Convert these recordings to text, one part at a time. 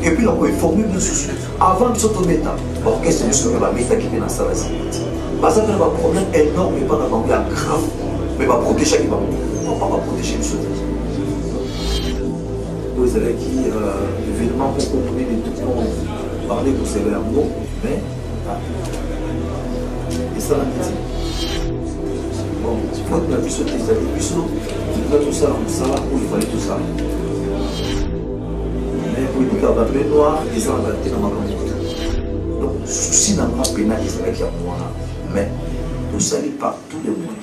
Et puis là, il faut formule bien sous. Avant de s'autométa, l'orchestre de ce que la méta qui vient dans sa base. Parce que le problème énorme, mais pas dans la grave, mais va protéger qui va. On va protéger une chose. Vous avez qui, évidemment, pour comprendre les tout le monde, parler pour ces verbes, mais. Et ça, la métier. Bon, il faut que la puissance des amis puissent tout ça, ça, où il fallait tout ça. Mais pour dire qu'il y a un peu noir, ils ont adapté dans ma campagne. Donc, souci dans ma pénalisme avec moi, mais tout ça n'est pas tous les moyens.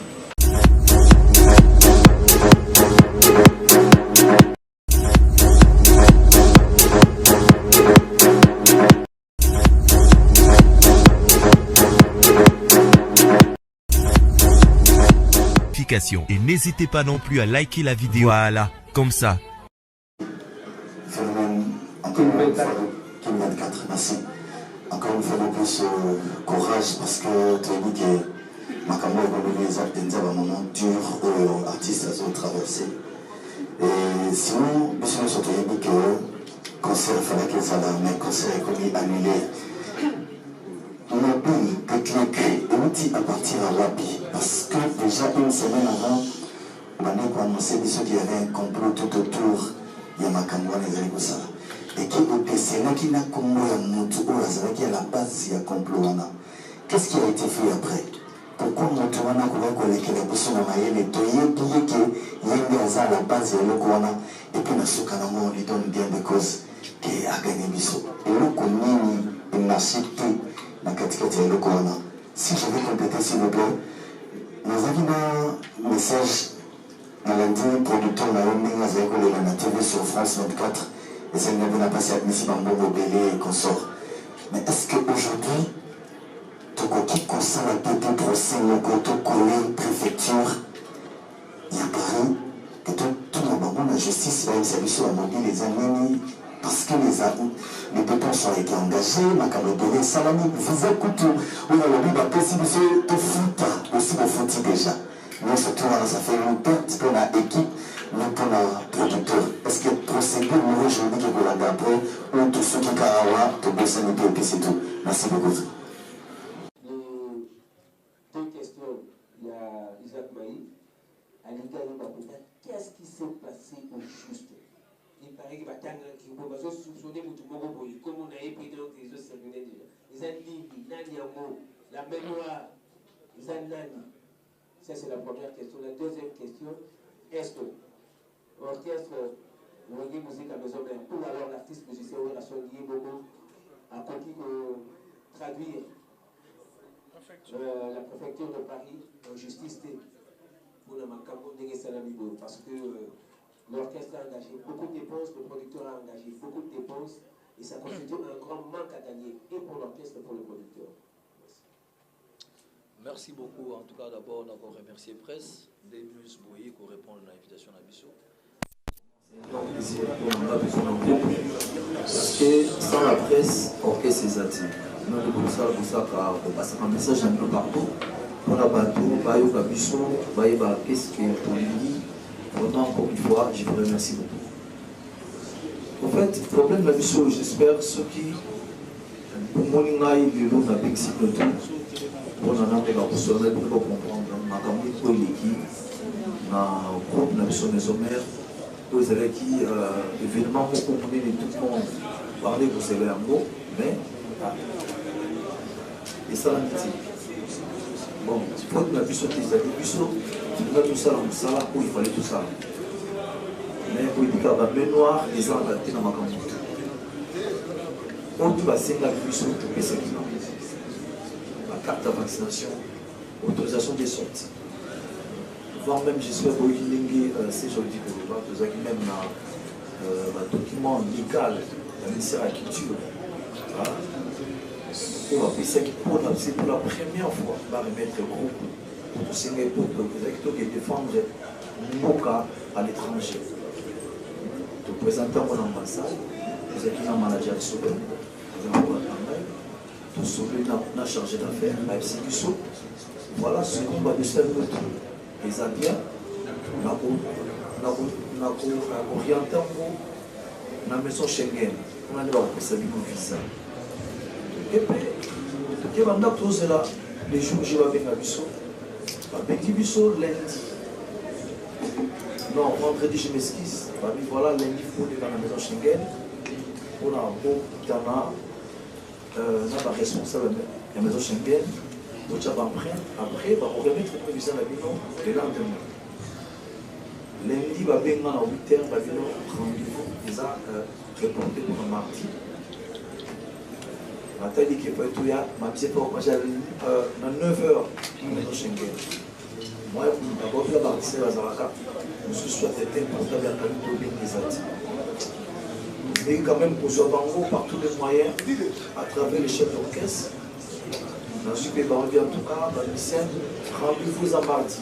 Et n'hésitez pas non plus à liker la vidéo. Voilà, comme ça. Encore une fois, 24, merci. Encore une fois de plus, courage parce que tu as dit que ma caméra est dans un moment dur où l'artiste a traversé. Et sinon, je me suis dit que le concert, il fallait qu'il soit là, mais le concert est commis annulé. On a pris que cliquer et on dit à partir à l'API parce que déjà une semaine avant, on a annoncé qu'il y avait un complot tout autour de Makamwa et Zalikosa. Et qui c'est là qui n'a combo à Moutou, qui est à la base de complot. Qu'est-ce qui a été fait après? Pourquoi Moutou a collecté la personne à Maïe, les toyés qui est à la base de l'Okwana, et puis on lui donne bien des causes qui a gagné Bissot. Et l'Okwana, il n'a cité. Si je vais compléter s'il vous plaît, nous avons un message dans lundi producteur de la TV sur France 24 et ça n'a pas passé à Messi Bambo Bélé et consort. Mais est-ce qu'aujourd'hui, tout ce qui concerne la PP procès, le côté collé, préfecture, il y a Paris, et tout le monde, la justice, il y a une service à mobile, les amis. Parce que les dépenses ont été engagées, ma caméra salami, vous écoutez, on a le but possible de foot, aussi de foot déjà. Nous, surtout, ça fait une perte pour la équipe, mais pour la producteur. Est-ce que procédure, nous, aujourd'hui, qui vous l'avez après, ou tous ceux qui ont tout bosser, et puis c'est tout. Merci beaucoup. Les deux questions, il y a Isaac Maï, Alika Yobakouta, qu'est-ce qui s'est passé au juste? Il paraît qu'il va soupçonner comme on a pris dans les réseaux circulaires déjà. Ils ont dit, la mémoire, ils ont dit. Ça, c'est la première question. La deuxième question, est-ce que l'orchestre Reggae Musique à Maison Mère, ou alors l'artiste musicien ou la lié Bobo, a compris traduire la préfecture de Paris en justice pour le Makambo de Salamibo, parce que l'orchestre a engagé beaucoup de dépenses, le producteur a engagé beaucoup de dépenses, et ça constitue un grand manque à gagner, et pour l'orchestre et pour le producteur. Merci beaucoup. En tout cas, d'abord, on a remercié Presse, Débus Boyer, pour répondre à l'invitation à Bissot. Parce que sans la presse, l'orchestre est zati. Nous, pour ça, on passe un message un peu partout. On a bateau, on a Bissot, on a qu'est-ce que pour lui dire. Pourtant, encore une fois, je vous remercie beaucoup. En fait, le problème de la mission, j'espère, ceux qui, pour moi, ils ont un big cycle tout, pour nous avoir pour comprendre, ma campagne pour l'équipe, ma groupe, la mission des homères, vous avez qui, évidemment, pour comprendre tout le monde, parler pour ces verbes, mais, et ça, la métier. Bon, il faut que la mission des amis, il tout ça, où il fallait tout ça. Mais pour dire qu'il y a un peu noir, ils ont adapté dans ma campagne. On doit essayer la puissance pour ce qui la carte de vaccination, autorisation des sorties. Voire même, j'espère que c'est joli que vous avez même un document légal du ministère de la Culture. On va penser pour la première fois, on va remettre le groupe. C'est une époque qui défendre nos cas à l'étranger. Te présenter mon ambassade, vous êtes un manager de Soben, vous avez un travail, tout Soben a chargé d'affaires, la FC du Sou. Voilà ce qu'on va décider de notre. Les Abiens, on a orienté la maison Schengen. on a dit qu'on peut s'habiller au visa. Et puis, maintenant, tous là, les jours où je vais avec Abisso, avec Abisso lundi. Non, vendredi, je m'esquisse. Voilà, lundi, il faut aller dans la maison Schengen. On a un beau tana, on a responsable de la maison Schengen. On a après, on va remettre le visa le lendemain. Lundi, on va venir à 8h, on va venir rendez-vous. Ils ont répondu pour mardi. On a dit qu'il faut être là, mais c'est pour moi, j'ai 9h dans la maison Schengen. Moi, d'abord, je vais partir à Zaraka. Je suis été portable à Kalito Benizati. Et quand même, pour ce bango, par tous les moyens, à travers les chefs d'orchestre, dans ce pays, en tout cas, dans le lycée, rendez-vous à mardi.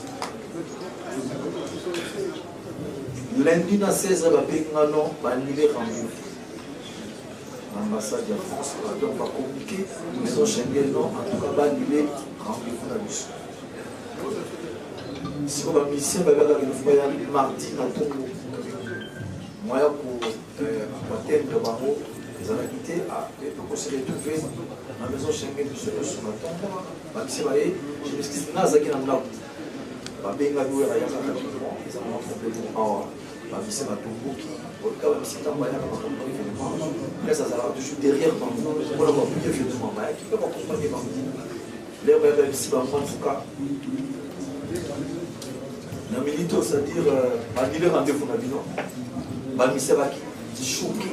Lundi, à 16h, on va annuler rendez-vous. L'ambassade de France, on va communiquer, mais on Schengen, en tout cas, on va annuler rendez-vous dans le lycée. Si on va misser, on va faire mardi dans Togo. Moi, pour atteindre le barreau, les analités, pour se retrouver dans la maison Schengen du Seigneur sur la tombe, je me suis dit, Nazaki n'a pas de temps. Ils ont un problème pour c'est ma tombe qui, au cas où c'est un moyen de après, ça sera toujours derrière dans le monde. On va voir plus de vieux moments, qui peut accompagner par nous. Là, on va ici, en tout cas. La milito, c'est-à-dire, annuler rendez-vous dans le monde. C'est choqué.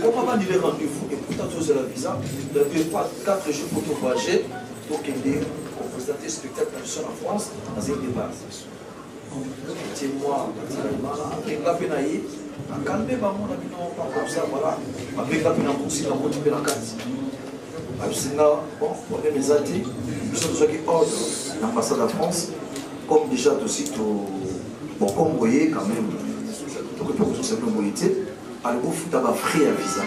Comment annuler rendez-vous et pourtant tous la visa, vous n'avez pas 4 jours pour tout voyager, pour qu'il y ait un présenter spectacle en France dans une débat. C'est moi, après la penaille, à calmer ma mon ami, non, pas comme ça, voilà. Après la penaille, on s'y va continuer la carte. Bon, on est mes athées, nous sommes ceux qui ordre l'ambassade de France, comme déjà aussi, bon, comme vous voyez, quand même, tout le monde se mobilité, alors vous foutez à frais à visa.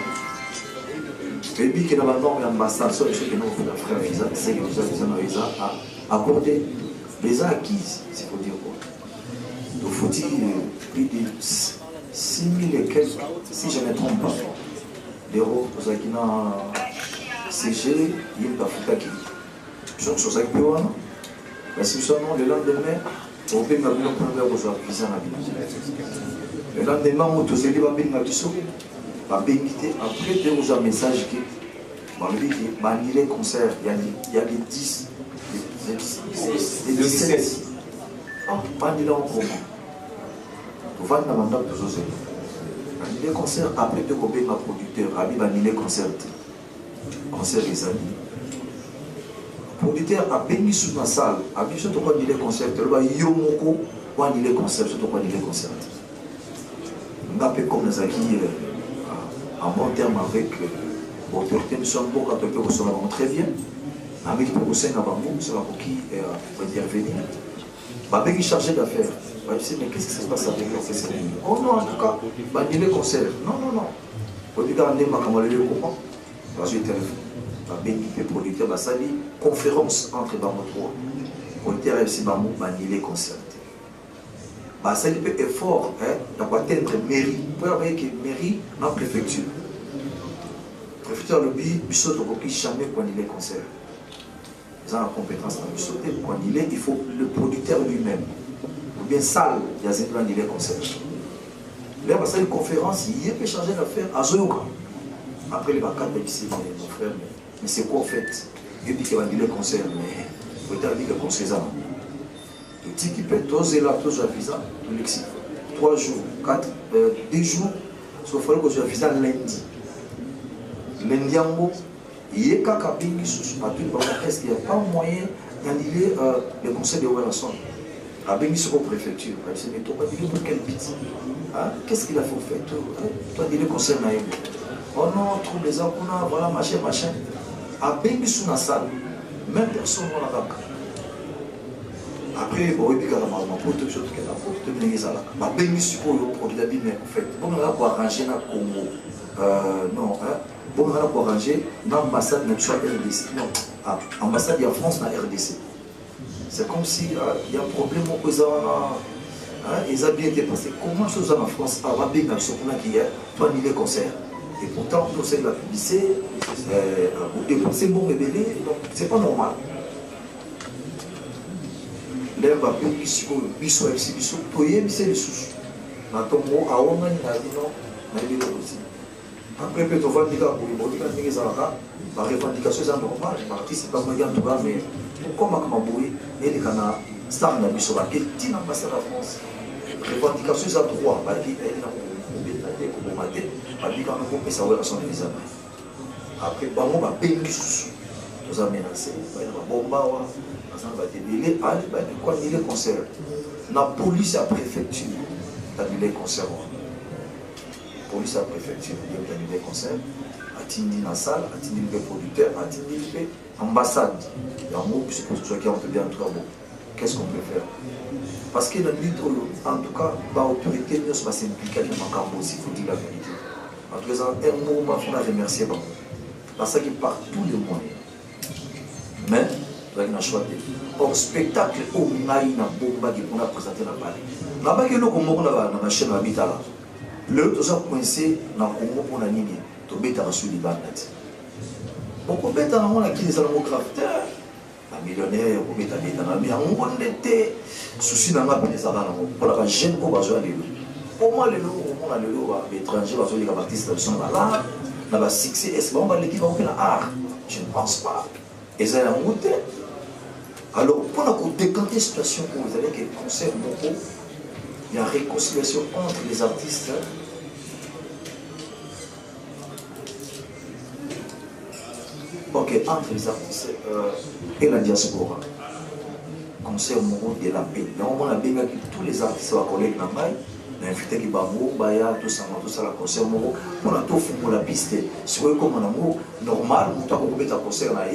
Et puis, qu'il y a maintenant l'ambassade, ceux qui n'ont pas de frais à visa, c'est que nous avons un visa à accorder. Les acquises, c'est pour dire quoi. Donc, faut-il plus de 6 000 et quelques, si je ne me trompe pas, d'euros, pour ça qui n'a CG, il y a un fouta qui. Je suis sur ça qui peut voir, non? Parce que seulement le lendemain, on peut me dire qu'on va visa na vie. Le lendemain, on te dit, on va bien biso, on va bien quitter. Après, tu as un message qui, on lui dit, il y a des concerts, il y a des 10. Les 17. Ah, pas de là en commun. Vous voyez, on a besoin de les concerts. Après, de combien ma producteur, Abi va les concerts. Concert les amis. Producteur a béni sous la salle. Abi, je te crois les concerts. Il va y yomoko, quoi les concerts, je te crois les concerts. On a fait comme les acquis en bon terme avec l'autorité. Nous sommes beaucoup à peu près très bien. Avec le conseil à Bambou, c'est la qui va intervenir. Babé qui est chargé d'affaires. Mais qu'est-ce qui se passe avec l'orchestre? Oh non, en tout cas, il est concert. Non. Au début, on est mal le courant. Parce que Babé qui est producteur, ça dit conférence entre Bambou 3. Producteur FC Bambou, il est concert. Ça dit effort d'atteindre mairie. Pour avoir que mairie en préfecture. Préfecture, le bisou de jamais quand il est concert. Ils ont la compétence dans le sauter. Quand il faut le producteur lui-même. Ou bien salle, il y a un plan d'il est concert. Là, parce que une conférence, il peut changer l'affaire à Zoyoka. Après, les vacances, ici, mon frère, mais c'est quoi en fait? Il dit qu'il va dire le concert, mais il peut dire le concert. Il dit qu'il peut doser là, doser la visa, tout l'exil. 3 jours, 4, 2 jours, sauf qu'il faut que je visa lundi. Lundi en haut. Il y a quelqu'un qui est-ce qu'il n'y a pas moyen d'annuler le conseil de Ouellasson à Béni sur la préfecture? Mais toi, pour quel but? Qu'est-ce qu'il a fait au fait? Toi, dis le conseil naïf. Oh non, trouve les gens qu'on a, voilà, machin. À Béni sur la salle, même personne ne l'a pas. Après, bon, il y a un peu de choses qui sont là. À Béni sur le dit, mais en fait, bon, on va arranger le Congo. Non, bon, on va arranger l'ambassade de RDC. Non, l'ambassade de France dans RDC. C'est comme si il y a un problème au président. Ils ont bien été passés. Comment chose en France a bien qui est, toi, il est concert. Et pourtant, tout ça, il va publier, c'est bon révélé, donc c'est pas normal. Là, on va plus biso exhibition, toyer, mais c'est le sous. Dans ton mot, à on a dit non, on a dit aussi. Après, peut-être on va dire que la revendication est normale, l'artiste n'est pas moyen en tout cas, mais pourquoi Makamaboué, et les canards, star n'a biso, qui est l'ambassade de la France. Revendication est à droit, qui est après, on va payer nous a menacé, on va les concerts. La police à préfecture a annulé les concerts. La police à préfecture a annulé les concerts. A tindi la salle, a tindi les producteurs, a tindi l'ambassade. Il y a un mot qui on peut bien entrer. Qu'est-ce qu'on peut faire? Parce que dans le livre, en tout cas, l'autorité ne va s'impliquer dans le camp aussi, il faut dire la vérité. En tout cas, un mot, il faut remercier. Parce qu'il part tous les moyens. Mais, il y a un choix. Or, spectacle, il y a une bombe qui est présentée dans le palais. Il y a un bombe dans la chaîne Habitat. Le tout ça coincé dans le Congo pour la ligne. Tu as reçu les bandes. Donc, on peut être dans la qui est un crafteur. Un millionnaire, on peut être dans la vie. On était souci dans la peine pour la jeune pour besoin de l'eau. Pour moi, le lot, on a le lot, l'étranger, les artistes sont là. Dans le succès, est-ce qu'on va l'équipe en art? Je ne pense pas. Et ça a monté. Alors, pour décanter la situation où vous avez des concerts beaucoup, il y a une réconciliation entre les artistes. Ok, entre les artistes et la diaspora. Concert Moro de la paix. Donc, on a bien que tous les artistes sont collègues dans le bail. L'invité qui va mourir, tout ça, la concert Moro. On a tout fait pour la piste. Si vous voyez comme on a mort, normal, on a coupé un concert là.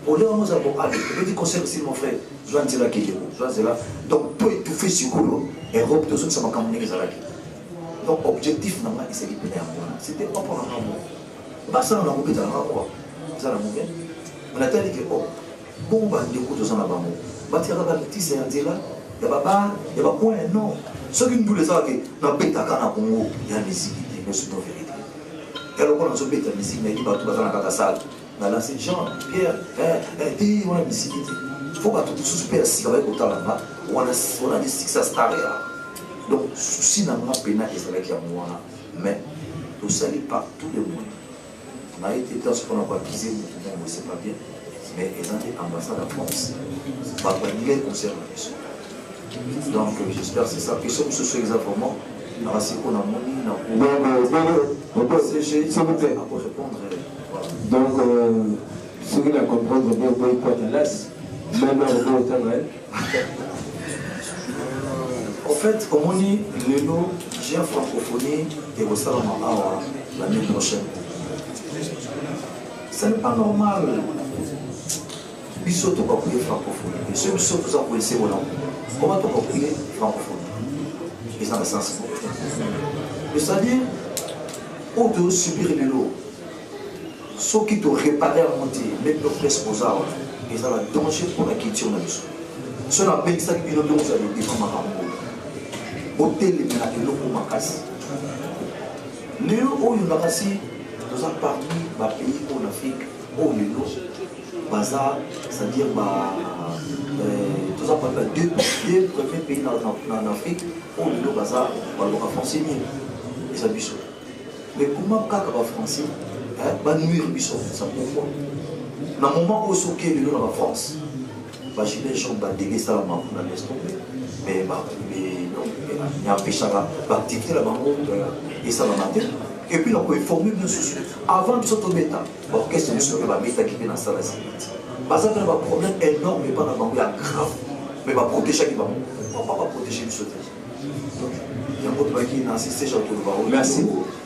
Pour les gens, on a dit concert ici, mon frère. Je vais dire là qui est là. Donc, tout étouffer sur Kolo. Et Europe, tout ça, ça m'a camé les Alaki. Donc, objectif, c'est qu'il peut y avoir. C'était pas pour l'amour. Pas ça, on a coupé dans l'amour. Ça, l'amour. On a dit que, bon, on va dire que tout ça, on a l'amour. Bâtir la petite, c'est un dit là. Il n'y a pas point, non. Ce qui nous dit, c'est que dans le pays, il y a des musiques, mais c'est une vérité. Et alors, on a une musique, mais il va tout dans la salle. Dans l'ancien Jean, Pierre, on a une musique. Il faut pas tout super si avec autant là-bas. On a des six à star là. Donc, souci dans ma peine, c'est vrai qu'il y a moi là. Mais, tout ça n'est pas tous les moyens. On a été dans ce qu'on a pas visé, mais c'est pas bien. Mais ils ont été ambassades de France. Pas pour les concerts la mission. Donc, j'espère que c'est ça. Et sur ce exactement, on a qu'on a donc, s'il vous plaît, pour répondre. Donc, ce qu'il a compris, c'est bien quoi de l'as, même au temps. En fait, comme on dit, le lot, j'ai un francophonie et au Salama l'année prochaine. Ce n'est pas normal. Bissot, tu vas prier francophonie. Et ceux qui sont tous en police, comment tu vas prier francophonie? Et ça, c'est sens. C'est-à-dire, on doit subir les lots. Ceux qui te réparent à monter, même le presse aux arbres, ils ont un danger pour la question de la mission. Ceux qui ont payé ça, ils ont des défenses à hôtel les ménages et l'eau pour ma casse. Les lots, il y a aussi, nous avons parmi les pays en Afrique, où les lots, c'est-à-dire, nous avons parmi les deux premiers pays en Afrique, où les lots, on va français mieux. Et ça, bichot. Mais comment on va français? Va nuire biso, ça pourquoi? Dans le moment où on est venu dans la France, les gens vont déguer ça dans laisse tomber. Mais il y a un péché à activité là-bas, et ça va mater. Et puis on peut informer bien sûr. Avant de sortir au méta, l'orchestre de ce va méta qui vient dans la salle. Parce qu'il y a un problème énorme, mais pas dans le grave. Mais va protéger qui va. On va pas protéger le sauté. Il y a un autre qui a insisté sur le. Merci.